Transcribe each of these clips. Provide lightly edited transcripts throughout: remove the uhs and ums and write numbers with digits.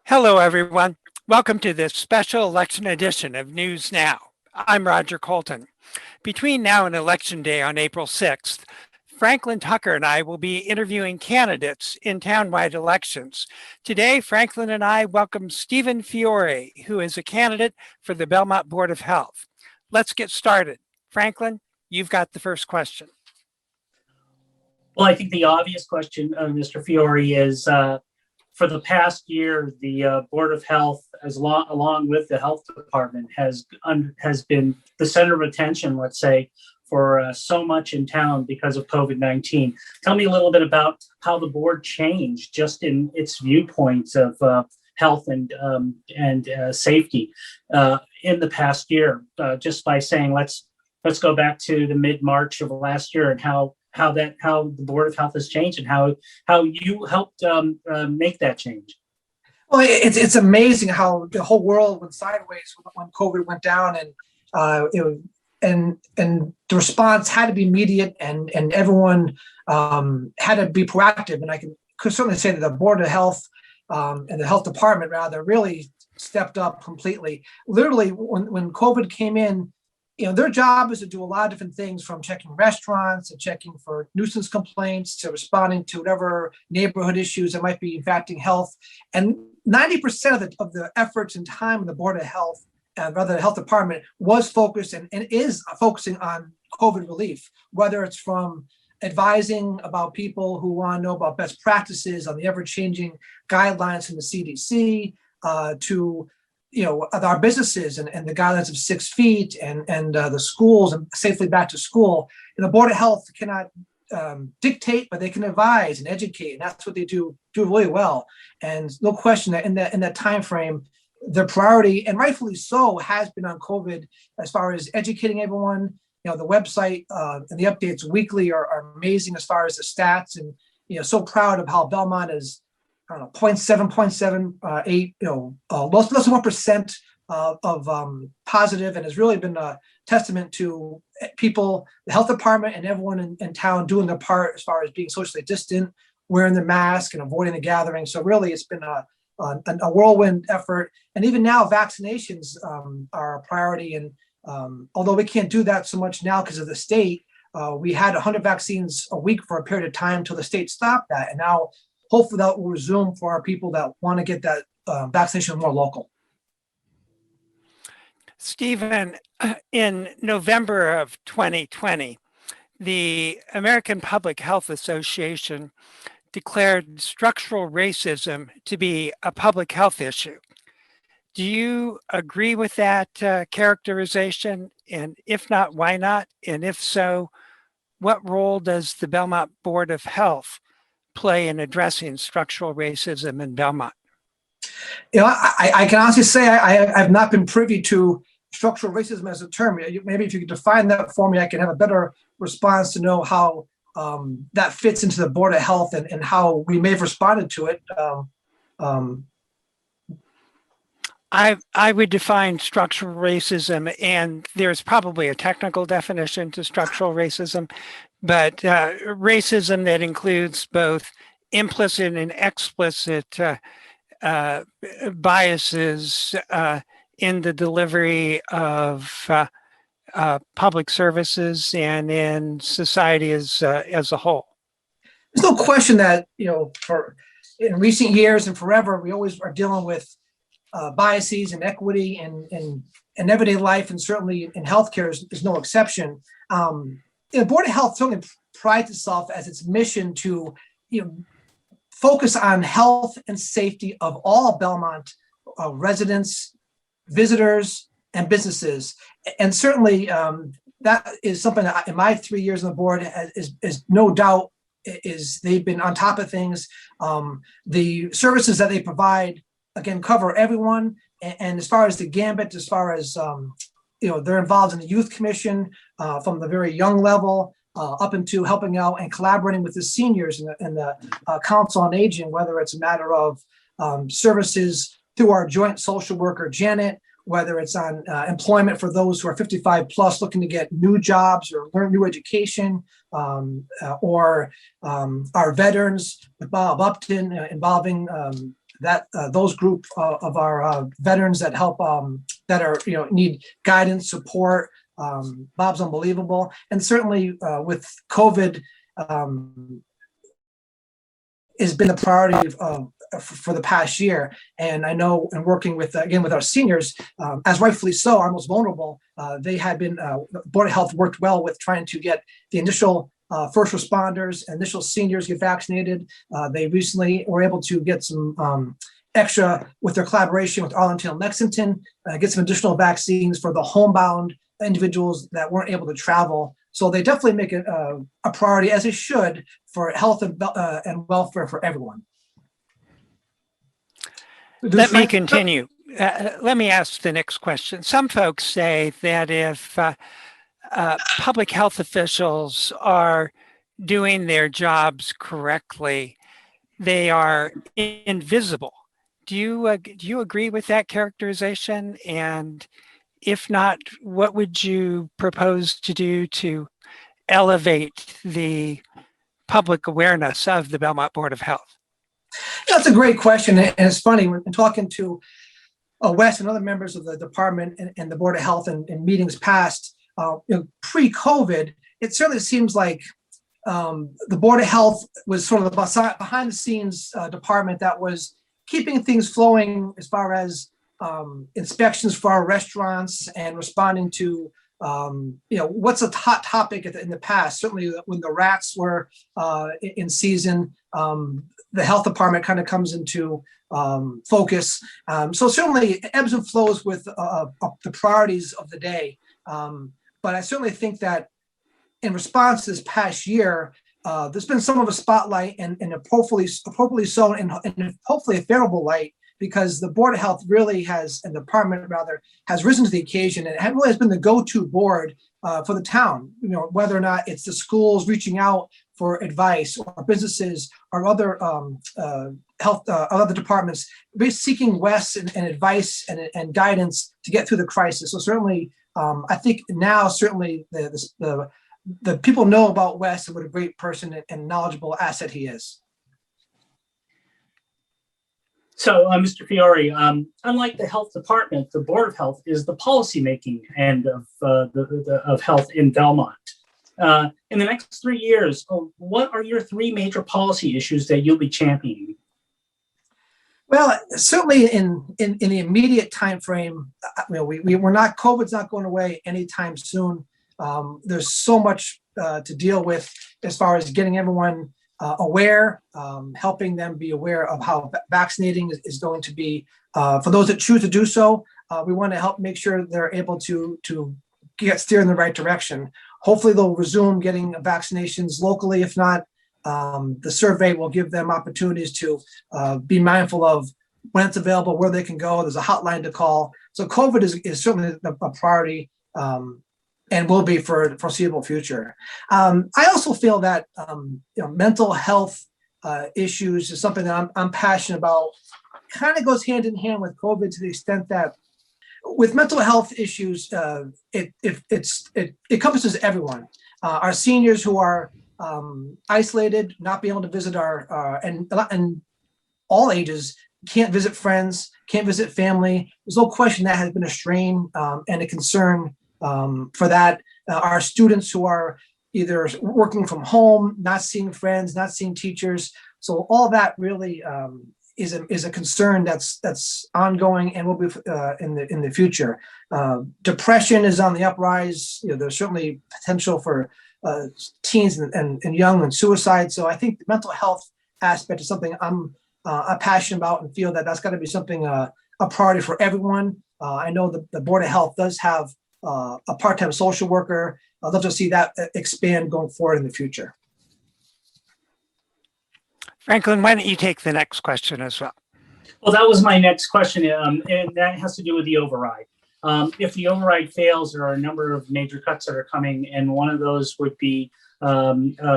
Hello, everyone. Welcome to this special election edition of News Now. I'm Roger Colton. Between now and Election Day on April 6th, Franklin Tucker and I will be interviewing candidates in townwide elections. Today, Franklin and I welcome Stephen Fiore, who is a candidate for the Belmont Board of Health. Let's get started. Franklin, you've got the first question. Well, I think the obvious question, Mr. Fiore, is for the past year, the Board of Health, along with the Health Department, has been the center of attention, let's say, for so much in town because of COVID-19. Tell me a little bit about how the board changed just in its viewpoints of health and safety in the past year, just by saying let's go back to the mid-March of last year and how the Board of Health has changed and how you helped make that change. Well, it's amazing how the whole world went sideways when COVID went down, and the response had to be immediate, and everyone had to be proactive. And I could certainly say that the Board of Health and the Health Department rather really stepped up completely. Literally, when COVID came in, their job is to do a lot of different things, from checking restaurants to checking for nuisance complaints to responding to whatever neighborhood issues that might be impacting health. And 90% of the efforts and time of the Board of Health, rather the Health Department, was focused and is focusing on COVID relief, whether it's from advising about people who want to know about best practices on the ever-changing guidelines from the CDC to our businesses and the guidelines of 6 feet and the schools and safely back to school. And the Board of Health cannot dictate, but they can advise and educate, and that's what they do really well. And no question that in that time frame, their priority, and rightfully so, has been on COVID as far as educating everyone. The website and the updates weekly are amazing as far as the stats, and so proud of how Belmont is. I don't know, 0.7, 0.78, less than 1% of positive, and has really been a testament to people, the Health Department, and everyone in town doing their part as far as being socially distant, wearing their mask, and avoiding the gathering. So really, it's been a whirlwind effort. And even now, vaccinations are a priority. And although we can't do that so much now because of the state, we had 100 vaccines a week for a period of time until the state stopped that, and now hopefully that will resume for our people that want to get that vaccination more local. Stephen, in November of 2020, the American Public Health Association declared structural racism to be a public health issue. Do you agree with that characterization? And if not, why not? And if so, what role does the Belmont Board of Health play in addressing structural racism in Belmont? I can honestly say I have not been privy to structural racism as a term. Maybe if you could define that for me, I can have a better response to know how that fits into the Board of Health and how we may have responded to it. I would define structural racism, and there's probably a technical definition to structural racism, but racism that includes both implicit and explicit biases in the delivery of public services and in society as a whole. There's no question that in recent years and forever, we always are dealing with biases and equity in everyday life, and certainly in healthcare is no exception. The Board of Health certainly prides itself as its mission to focus on health and safety of all Belmont residents, visitors, and businesses. And certainly that is something that in my 3 years on the board is no doubt they've been on top of things. The services that they provide, again, cover everyone. And as far as the gambit, as far as they're involved in the youth commission from the very young level up into helping out and collaborating with the seniors and the Council on Aging, whether it's a matter of services through our joint social worker, Janet, whether it's on employment for those who are 55 plus looking to get new jobs or learn new education, or our veterans with Bob Upton involving those group of our veterans that help that are need guidance, support. Bob's unbelievable, and certainly with COVID, has been the priority for the past year. And I know, in working with again with our seniors, as rightfully so, our most vulnerable, they had been Board of Health worked well with trying to get the initial first responders, initial seniors get vaccinated. They recently were able to get some extra with their collaboration with Arlington and Lexington, get some additional vaccines for the homebound individuals that weren't able to travel. So they definitely make it a priority, as it should, for health and welfare for everyone. Let me continue. Let me ask the next question. Some folks say that if public health officials are doing their jobs correctly, they are invisible. Do you agree with that characterization? And if not, what would you propose to do to elevate the public awareness of the Belmont Board of Health? That's a great question. And it's funny, when talking to Wes and other members of the department and the Board of Health in meetings past, pre-COVID, it certainly seems like the Board of Health was sort of the behind the scenes department that was keeping things flowing as far as inspections for our restaurants and responding to what's a hot topic in the past. Certainly when the rats were in season, the health department kind of comes into focus. So certainly it ebbs and flows with the priorities of the day. But I certainly think that in response to this past year, there's been some of a spotlight and appropriately so, and hopefully a favorable light, because the Board of Health really has, and the department rather, has risen to the occasion and it really has been the go-to board for the town. Whether or not it's the schools reaching out for advice, or businesses, or other health, other departments, seeking Wes and advice and guidance to get through the crisis. So certainly, I think now certainly the people know about Wes and what a great person and knowledgeable asset he is. So, Mr. Fiore, unlike the health department, the Board of Health is the policymaking end of health in Belmont. In the next 3 years, what are your 3 major policy issues that you'll be championing? Well, certainly in the immediate time frame, we're not, COVID's not going away anytime soon. There's so much to deal with as far as getting everyone aware, helping them be aware of how vaccinating is going to be. For those that choose to do so, we want to help make sure they're able to get steer in the right direction. Hopefully they'll resume getting vaccinations locally. If not, the survey will give them opportunities to be mindful of when it's available, where they can go. There's a hotline to call. So COVID is certainly a priority, and will be for the foreseeable future. I also feel that mental health issues is something that I'm passionate about. Kind of goes hand in hand with COVID, to the extent that with mental health issues, it encompasses everyone. Our seniors who are isolated, not being able to visit and all ages, can't visit friends, can't visit family. There's no question that has been a strain and a concern for that. Our students who are either working from home, not seeing friends, not seeing teachers. So all that really is a concern that's ongoing and will be in the future. Depression is on the uprise. There's certainly potential for teens and young and suicide. So I think the mental health aspect is something I'm passionate about, and feel that that's got to be something a priority for everyone. I know the Board of Health does have a part-time social worker. I'd love to see that expand going forward in the future. Franklin, why don't you take the next question as well? Well, that was my next question, and that has to do with the override. If the override fails, there are a number of major cuts that are coming, and one of those would be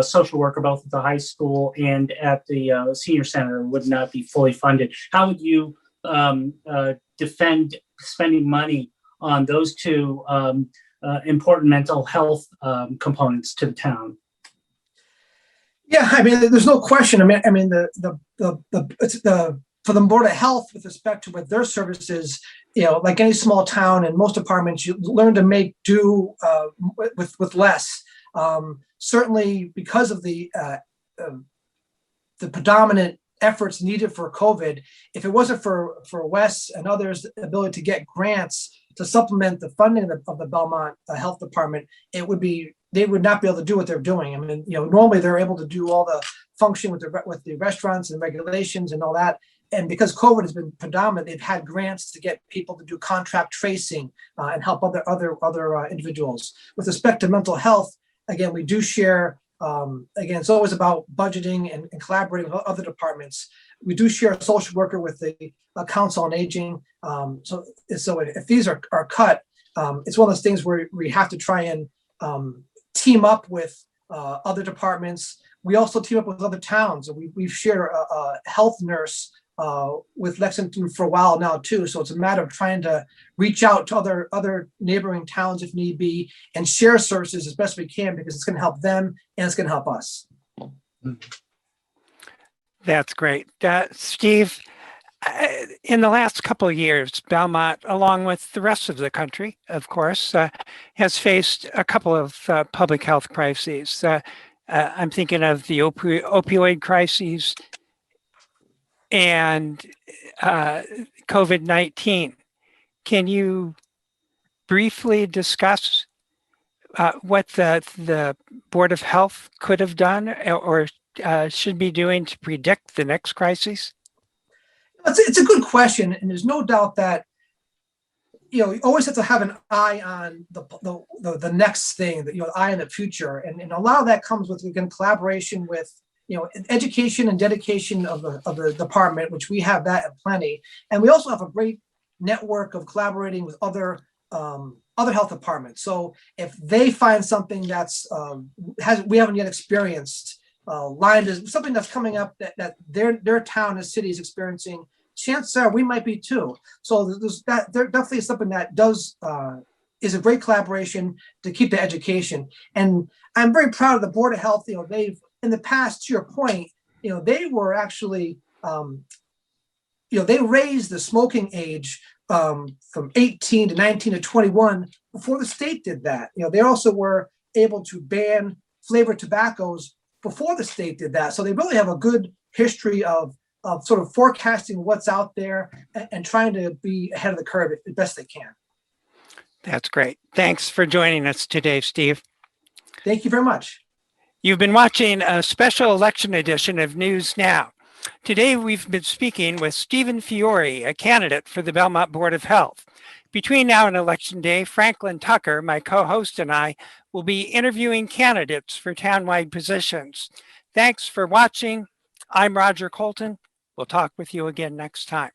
social worker, both at the high school and at the senior center, would not be fully funded. How would you defend spending money on those 2 important mental health components to the town? Yeah, I mean, there's no question. I mean, the for the Board of Health, with respect to what their services, like any small town and most departments, you learn to make do with less. Certainly, because of the predominant efforts needed for COVID, if it wasn't for Wes and others' ability to get grants to supplement the funding of the Belmont Health Department, they would not be able to do what they're doing. I mean, normally they're able to do all the function with the restaurants and regulations and all that. And because COVID has been predominant, they've had grants to get people to do contract tracing and help other individuals. With respect to mental health, again, we do share. Again, it's always about budgeting and collaborating with other departments. We do share a social worker with the Council on Aging. So if these are cut, it's one of those things where we have to try and team up with other departments. We also team up with other towns. We've shared a health nurse with Lexington for a while now too. So it's a matter of trying to reach out to other neighboring towns if need be, and share services as best we can, because it's going to help them and it's going to help us. That's great. Steve, in the last couple of years, Belmont, along with the rest of the country, of course, has faced a couple of public health crises. I'm thinking of the opioid crises and COVID-19. Can you briefly discuss what the Board of Health could have done or should be doing to predict the next crisis? It's a good question, and there's no doubt that you always have to have an eye on the next thing, that eye on the future, and a lot of that comes with, again, collaboration with education and dedication of the department, which we have that at plenty, and we also have a great network of collaborating with other health departments. So if they find something that's we haven't yet experienced, something that's coming up that their town and city is experiencing, chances are we might be too. So there definitely is something that is a great collaboration to keep the education. And I'm very proud of the Board of Health. They've, in the past, to your point, they were actually, they raised the smoking age from 18 to 19 to 21 before the state did that. They also were able to ban flavored tobaccos before the state did that. So they really have a good history of sort of forecasting what's out there and trying to be ahead of the curve as best they can. That's great. Thanks for joining us today, Steve. Thank you very much. You've been watching a special election edition of News Now. Today, we've been speaking with Stephen Fiore, a candidate for the Belmont Board of Health. Between now and Election Day, Franklin Tucker, my co-host, and I will be interviewing candidates for townwide positions. Thanks for watching. I'm Roger Colton. We'll talk with you again next time.